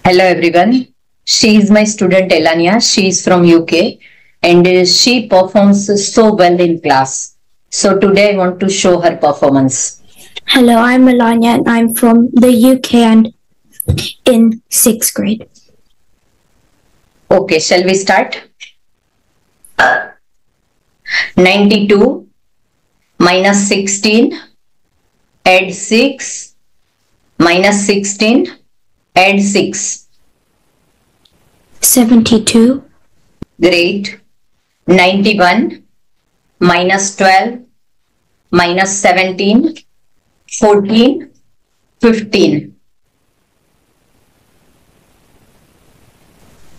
Hello everyone. She is my student Elania. She is from UK and she performs so well in class. So today I want to show her performance. Hello, I'm Melania and I'm from the UK and in 6th grade. Okay, shall we start? 92 minus 16, add 6, minus 16, add 6. 72. Great. 91 minus 12, minus 17, 14, 15.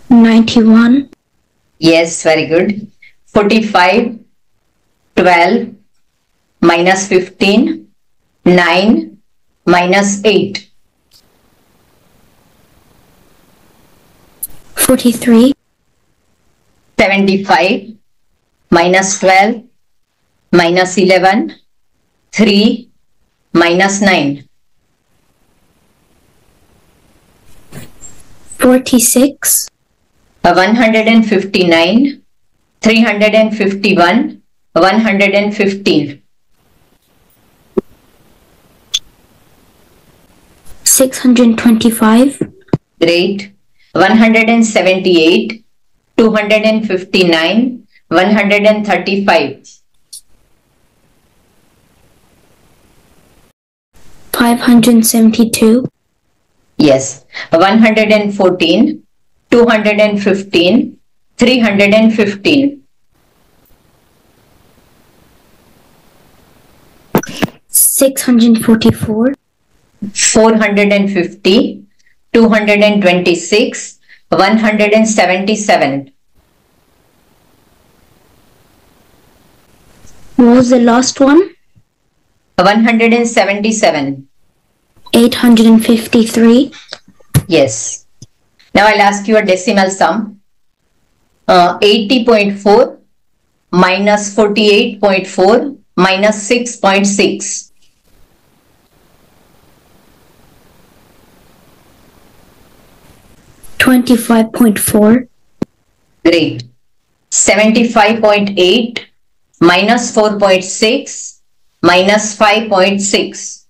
91. Yes, very good. 45, 12, minus 15, 9, minus 8. 43. 75, minus 12, minus 11, 3, minus 9. 46. 159, 351, 115. 625. Great. 178, 259, 135. 572. Yes. 114, 215, 315. 644. 450, 226, 177. What was the last one? 177. 853. Yes. Now I'll ask you a decimal sum. 80.4 minus 48.4 minus 6.6. 25.4. Great. 75.8 minus 4.6 minus 5.6.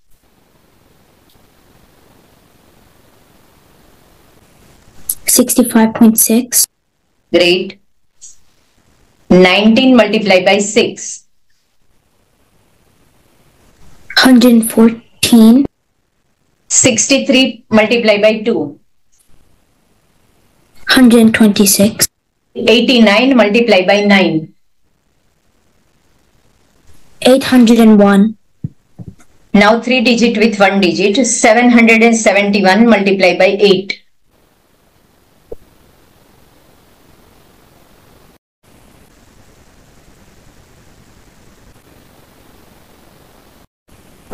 65.6. Great. 19 multiplied by 6. 114. 63 multiplied by 2. 126. 89 multiplied by 9. 801. Now 3 digit with 1 digit. 771 multiplied by 8.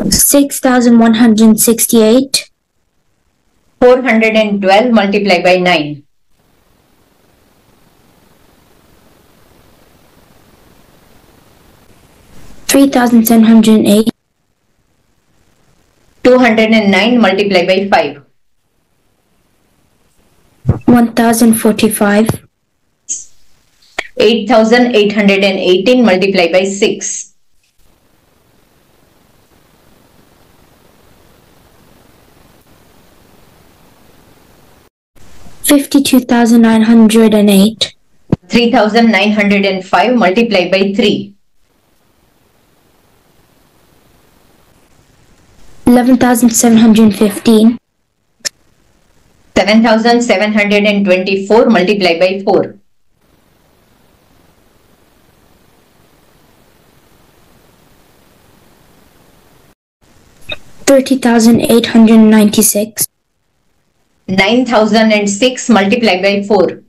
6,168. 412 multiplied by 9. 3,708. 209 multiplied by 5. 1,045. 8,818 multiplied by 6. 52,908. 3,905 multiplied by 3. 11,715. 7,724 multiplied by 4. 30,896. 9,006 multiplied by 4.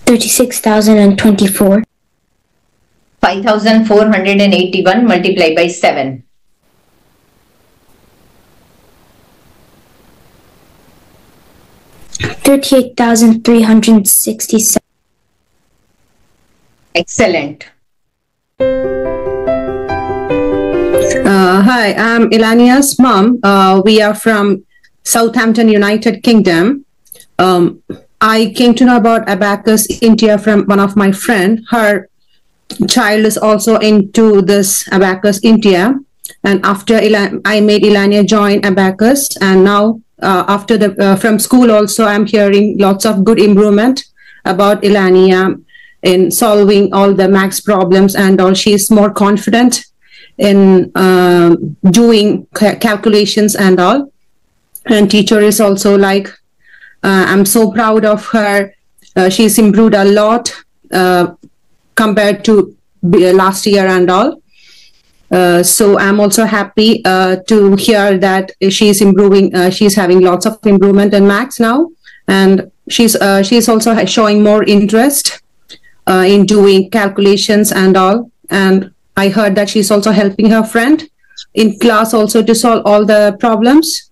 36,024. 5,481 multiplied by 7. 38,367. Excellent. Hi. Hi, I'm Ilania's mom. We are from Southampton, United Kingdom. I came to know about Abacus India from one of my friend. Her child is also into this Abacus India. And after I made Ilania join Abacus, and now after from school also, I'm hearing lots of good improvement about Ilania in solving all the maths problems and all. She's more confident in doing calculations and all. And teacher is also like, I'm so proud of her. She's improved a lot compared to last year and all. So I'm also happy to hear that she's improving. She's having lots of improvement in maths now, and she's also showing more interest in doing calculations and all. And I heard that she's also helping her friend in class also to solve all the problems.